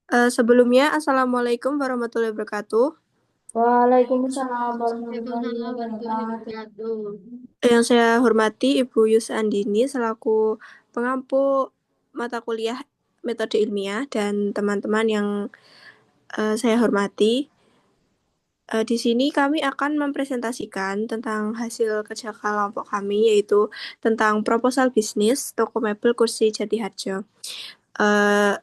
Sebelumnya, Assalamualaikum warahmatullahi wabarakatuh. Waalaikumsalam warahmatullahi Waalaikumsalam warahmatullahi wabarakatuh. wabarakatuh. Yang saya hormati Ibu Yus Andini selaku pengampu mata kuliah metode ilmiah dan teman-teman yang saya hormati. Di sini kami akan mempresentasikan tentang hasil kerja kelompok kami, yaitu tentang proposal bisnis toko mebel kursi Jati Harjo. Eh,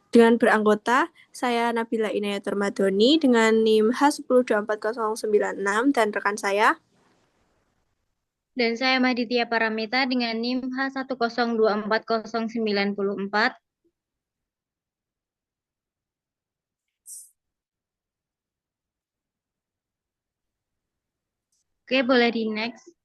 dengan beranggota saya Nabila Inayatur Madoni dengan NIM H10240096 dan rekan saya. Dan saya Maditya Paramita dengan NIM H10240094. Oke, boleh di next.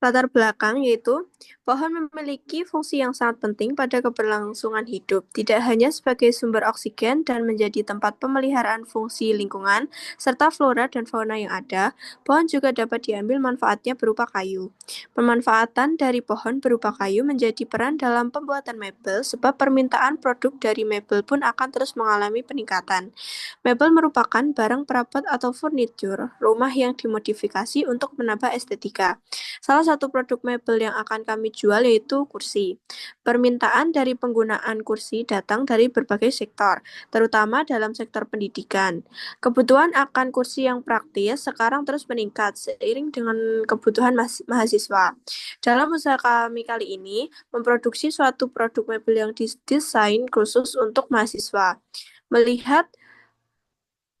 Latar belakang yaitu pohon memiliki fungsi yang sangat penting pada keberlangsungan hidup, tidak hanya sebagai sumber oksigen dan menjadi tempat pemeliharaan fungsi lingkungan serta flora dan fauna yang ada, pohon juga dapat diambil manfaatnya berupa kayu. Pemanfaatan dari pohon berupa kayu menjadi peran dalam pembuatan mebel sebab permintaan produk dari mebel pun akan terus mengalami peningkatan. Mebel merupakan barang perabot atau furnitur rumah yang dimodifikasi untuk menambah estetika. Salah satu produk mebel yang akan kami jual yaitu kursi. Permintaan dari penggunaan kursi datang dari berbagai sektor, terutama dalam sektor pendidikan. Kebutuhan akan kursi yang praktis sekarang terus meningkat seiring dengan kebutuhan mahasiswa. Dalam usaha kami kali ini, memproduksi suatu produk mebel yang didesain khusus untuk mahasiswa. Melihat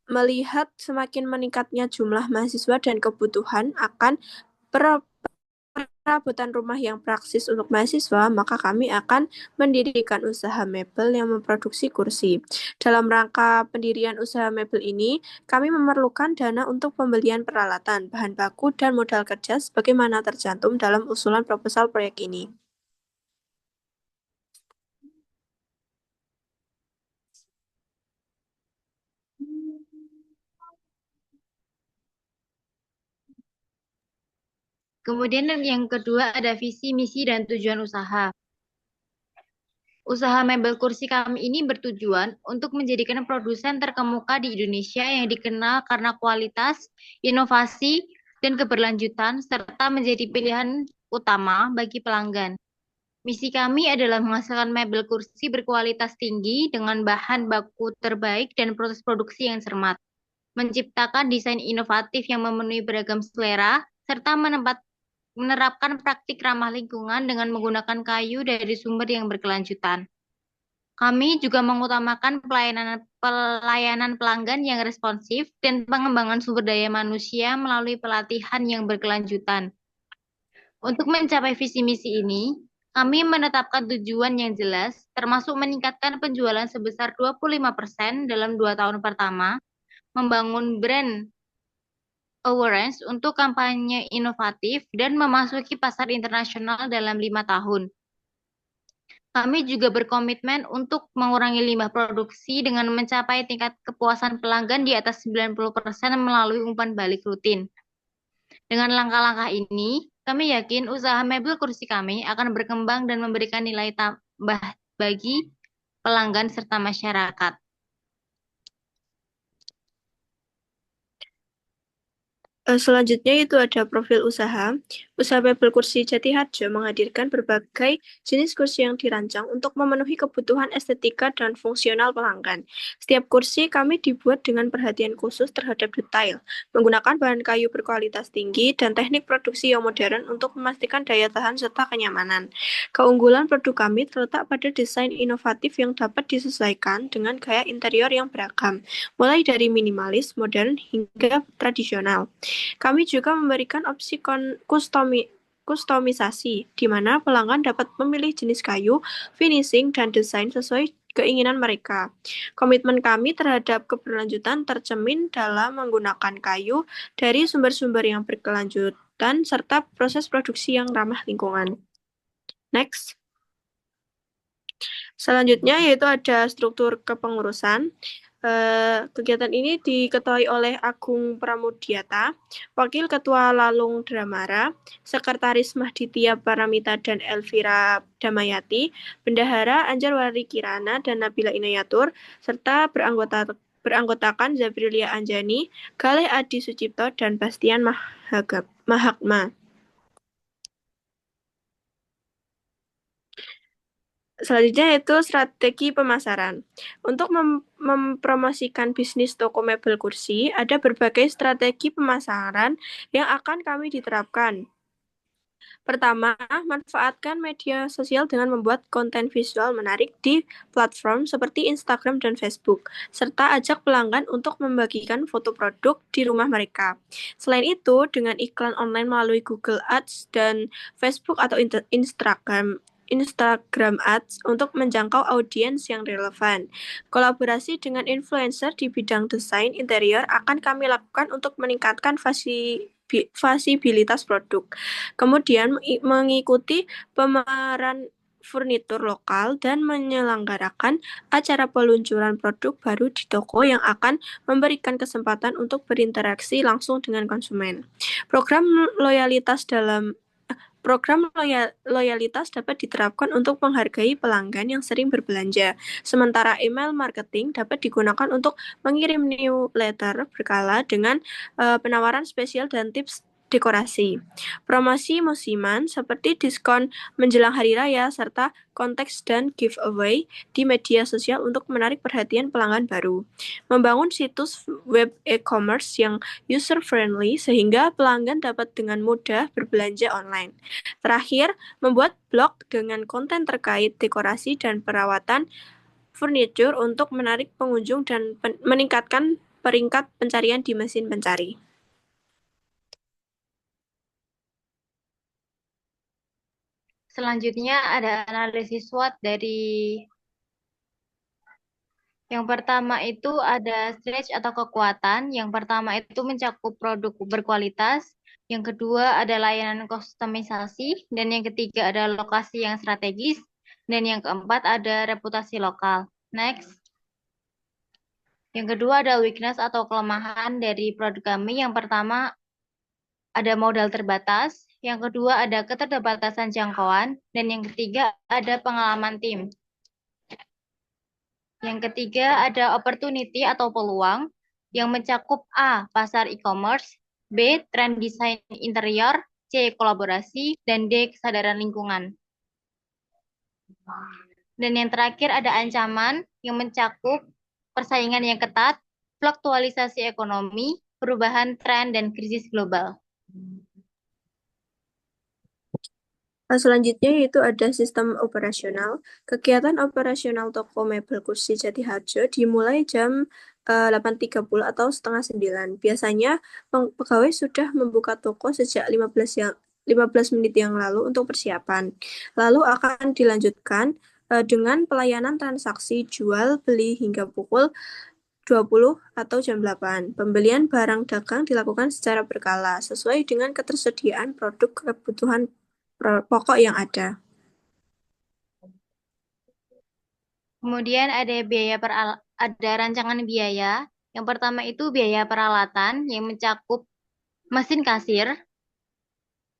melihat semakin meningkatnya jumlah mahasiswa dan kebutuhan akan perabotan rumah yang praktis untuk mahasiswa, maka kami akan mendirikan usaha mebel yang memproduksi kursi. Dalam rangka pendirian usaha mebel ini, kami memerlukan dana untuk pembelian peralatan, bahan baku, dan modal kerja sebagaimana tercantum dalam usulan proposal proyek ini. Kemudian yang kedua ada visi, misi, dan tujuan usaha. Usaha mebel kursi kami ini bertujuan untuk menjadikan produsen terkemuka di Indonesia yang dikenal karena kualitas, inovasi, dan keberlanjutan, serta menjadi pilihan utama bagi pelanggan. Misi kami adalah menghasilkan mebel kursi berkualitas tinggi dengan bahan baku terbaik dan proses produksi yang cermat, menciptakan desain inovatif yang memenuhi beragam selera, serta menerapkan praktik ramah lingkungan dengan menggunakan kayu dari sumber yang berkelanjutan. Kami juga mengutamakan pelayanan pelanggan yang responsif dan pengembangan sumber daya manusia melalui pelatihan yang berkelanjutan. Untuk mencapai visi misi ini, kami menetapkan tujuan yang jelas, termasuk meningkatkan penjualan sebesar 25% dalam 2 tahun pertama, membangun brand awareness untuk kampanye inovatif, dan memasuki pasar internasional dalam 5 tahun. Kami juga berkomitmen untuk mengurangi limbah produksi dengan mencapai tingkat kepuasan pelanggan di atas 90% melalui umpan balik rutin. Dengan langkah-langkah ini, kami yakin usaha mebel kursi kami akan berkembang dan memberikan nilai tambah bagi pelanggan serta masyarakat. Selanjutnya itu ada profil usaha. Usaha mebel kursi Jati Harjo menghadirkan berbagai jenis kursi yang dirancang untuk memenuhi kebutuhan estetika dan fungsional pelanggan. Setiap kursi kami dibuat dengan perhatian khusus terhadap detail, menggunakan bahan kayu berkualitas tinggi dan teknik produksi yang modern untuk memastikan daya tahan serta kenyamanan. Keunggulan produk kami terletak pada desain inovatif yang dapat disesuaikan dengan gaya interior yang beragam, mulai dari minimalis, modern, hingga tradisional. Kami juga memberikan opsi kustomisasi, di mana pelanggan dapat memilih jenis kayu, finishing, dan desain sesuai keinginan mereka. Komitmen kami terhadap keberlanjutan tercermin dalam menggunakan kayu dari sumber-sumber yang berkelanjutan serta proses produksi yang ramah lingkungan. Next. Selanjutnya yaitu ada struktur kepengurusan. Kegiatan ini diketuai oleh Agung Pramudiata, Wakil Ketua Lalung Dramara, Sekretaris Mahditya Paramita dan Elvira Damayati, Bendahara Anjarwari Kirana dan Nabila Inayatur, serta beranggotakan Zabrilia Anjani, Galih Adi Sucipto, dan Bastian Mahatma. Selanjutnya itu strategi pemasaran. Untuk mempromosikan bisnis toko mebel kursi, ada berbagai strategi pemasaran yang akan kami diterapkan. Pertama, manfaatkan media sosial dengan membuat konten visual menarik di platform seperti Instagram dan Facebook, serta ajak pelanggan untuk membagikan foto produk di rumah mereka. Selain itu, dengan iklan online melalui Google Ads dan Facebook atau Instagram Ads untuk menjangkau audiens yang relevan. Kolaborasi dengan influencer di bidang desain interior akan kami lakukan untuk meningkatkan visibilitas produk. Kemudian mengikuti pameran furnitur lokal dan menyelenggarakan acara peluncuran produk baru di toko yang akan memberikan kesempatan untuk berinteraksi langsung dengan konsumen. Program loyalitas dapat diterapkan untuk menghargai pelanggan yang sering berbelanja, sementara email marketing dapat digunakan untuk mengirim newsletter berkala dengan penawaran spesial dan tips dekorasi. Promosi musiman seperti diskon menjelang hari raya serta konteks dan giveaway di media sosial untuk menarik perhatian pelanggan baru. Membangun situs web e-commerce yang user-friendly sehingga pelanggan dapat dengan mudah berbelanja online. Terakhir, membuat blog dengan konten terkait dekorasi dan perawatan furniture untuk menarik pengunjung dan meningkatkan peringkat pencarian di mesin pencari. Selanjutnya ada analisis SWOT dari yang pertama itu ada stretch atau kekuatan. Yang pertama itu mencakup produk berkualitas. Yang kedua ada layanan kustomisasi. Dan yang ketiga ada lokasi yang strategis. Dan yang keempat ada reputasi lokal. Next. Yang kedua ada weakness atau kelemahan dari produk kami. Yang pertama ada modal terbatas. Yang kedua ada keterbatasan jangkauan. Dan yang ketiga ada pengalaman tim. Yang ketiga ada opportunity atau peluang yang mencakup A. Pasar e-commerce, B. Tren desain interior, C. Kolaborasi, dan D. Kesadaran lingkungan. Dan yang terakhir ada ancaman yang mencakup persaingan yang ketat, fluktualisasi ekonomi, perubahan tren, dan krisis global. Selanjutnya yaitu ada sistem operasional. Kegiatan operasional toko mebel kursi Jatiharjo dimulai jam 8.30 atau setengah 9. Biasanya pegawai sudah membuka toko sejak 15 menit yang lalu untuk persiapan. Lalu akan dilanjutkan dengan pelayanan transaksi jual beli hingga pukul 20 atau jam 8. Pembelian barang dagang dilakukan secara berkala sesuai dengan ketersediaan produk kebutuhan pokok yang ada. Kemudian ada rancangan biaya. Yang pertama itu biaya peralatan yang mencakup mesin kasir,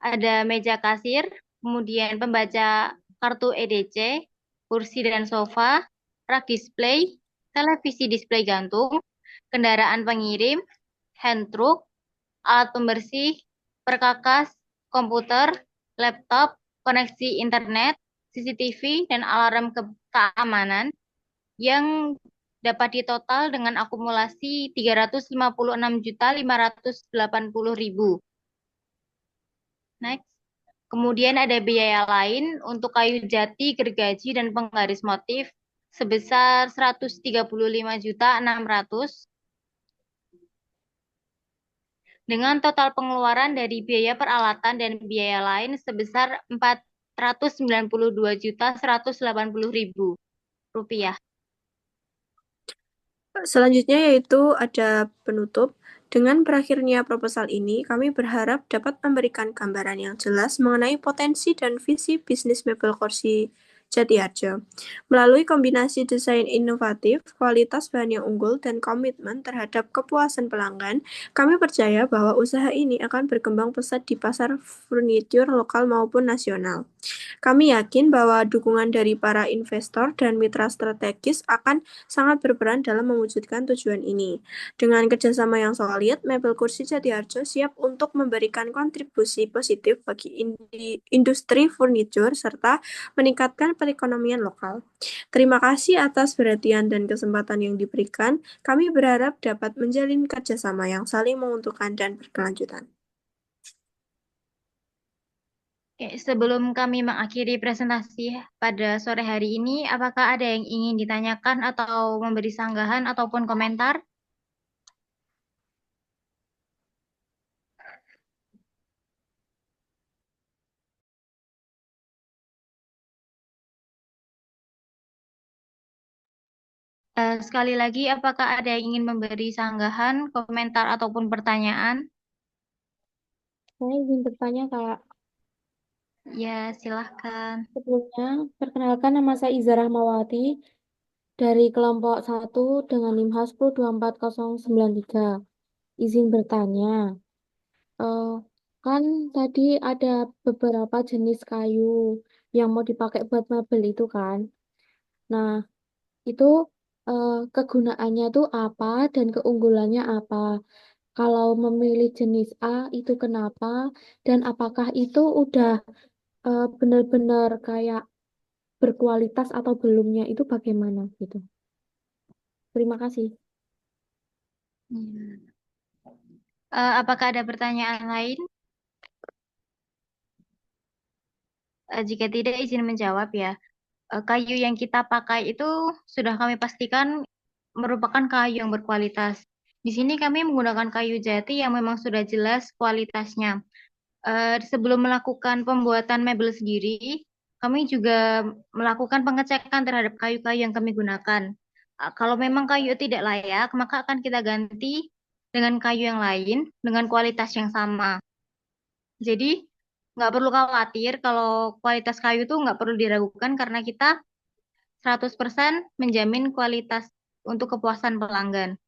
ada meja kasir, kemudian pembaca kartu EDC, kursi dan sofa, rak display, televisi display gantung, kendaraan pengirim, hand truck, alat pembersih, perkakas, komputer, laptop, koneksi internet, CCTV, dan alarm keamanan yang dapat ditotal dengan akumulasi 356.580.000. Next. Kemudian ada biaya lain untuk kayu jati, gergaji, dan penggaris motif sebesar 135.600.000 dengan total pengeluaran dari biaya peralatan dan biaya lain sebesar 492.180.000 rupiah. Selanjutnya yaitu ada penutup. Dengan berakhirnya proposal ini, kami berharap dapat memberikan gambaran yang jelas mengenai potensi dan visi bisnis mebel kursi Jatiharjo. Melalui kombinasi desain inovatif, kualitas bahan yang unggul, dan komitmen terhadap kepuasan pelanggan, kami percaya bahwa usaha ini akan berkembang pesat di pasar furnitur lokal maupun nasional. Kami yakin bahwa dukungan dari para investor dan mitra strategis akan sangat berperan dalam mewujudkan tujuan ini. Dengan kerjasama yang solid, Mebel Kursi Jatiharjo siap untuk memberikan kontribusi positif bagi industri furnitur serta meningkatkan perekonomian lokal. Terima kasih atas perhatian dan kesempatan yang diberikan. Kami berharap dapat menjalin kerjasama yang saling menguntungkan dan berkelanjutan. Oke, sebelum kami mengakhiri presentasi pada sore hari ini, apakah ada yang ingin ditanyakan atau memberi sanggahan ataupun komentar? Sekali lagi, apakah ada yang ingin memberi sanggahan, komentar, ataupun pertanyaan? Saya izin bertanya, Kak. Ya, silahkan. Sebelumnya, perkenalkan nama saya Iza Rahmawati dari kelompok 1 dengan NIM H1024093. Izin bertanya, eh, kan tadi ada beberapa jenis kayu yang mau dipakai buat mebel itu kan. Nah, itu kegunaannya tuh apa dan keunggulannya apa? Kalau memilih jenis A itu kenapa? Dan apakah itu udah benar-benar kayak berkualitas atau belumnya itu bagaimana gitu. Terima kasih. Ya. Apakah ada pertanyaan lain? Jika tidak, izin menjawab ya. Kayu yang kita pakai itu sudah kami pastikan merupakan kayu yang berkualitas. Di sini kami menggunakan kayu jati yang memang sudah jelas kualitasnya. Sebelum melakukan pembuatan mebel sendiri, kami juga melakukan pengecekan terhadap kayu-kayu yang kami gunakan. Kalau memang kayu tidak layak, maka akan kita ganti dengan kayu yang lain dengan kualitas yang sama. Jadi nggak perlu khawatir kalau kualitas kayu itu nggak perlu diragukan karena kita 100% menjamin kualitas untuk kepuasan pelanggan.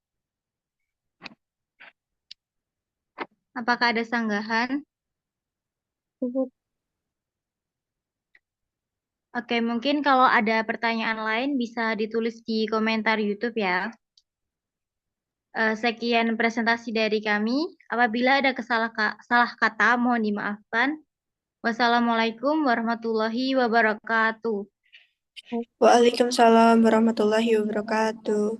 Apakah ada sanggahan? Cukup. Oke, mungkin kalau ada pertanyaan lain bisa ditulis di komentar YouTube ya. Sekian presentasi dari kami. Apabila ada salah kata, mohon dimaafkan. Wassalamualaikum warahmatullahi wabarakatuh. Waalaikumsalam warahmatullahi wabarakatuh.